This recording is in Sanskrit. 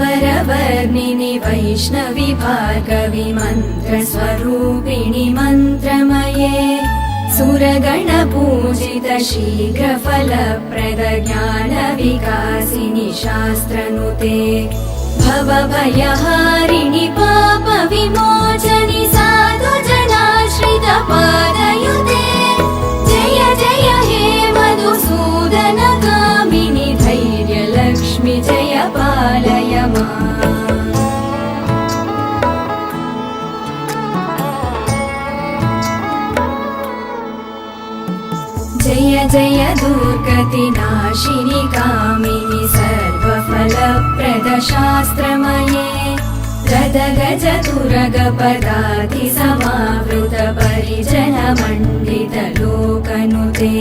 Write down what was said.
वरवर्णिनि वैष्णवि भार्गवि मन्त्रस्वरूपिणि मन्त्रमये सुरगणपूजित शीघ्रफलप्रद ज्ञानविकासिनि शास्त्रनुते भवभयहारिणि पापविमोचनि साधुजनाश्रितपादयुते जय जय हे मधुसूदनकामिनि धैर्यलक्ष्मि जय पालय माम्। जय जय दुर्गतिनाशिनि कामिनि सर्वफलप्रद शास्त्रमये गदगज तुरगपदाति समावृत परिजनमण्डित लोकनुते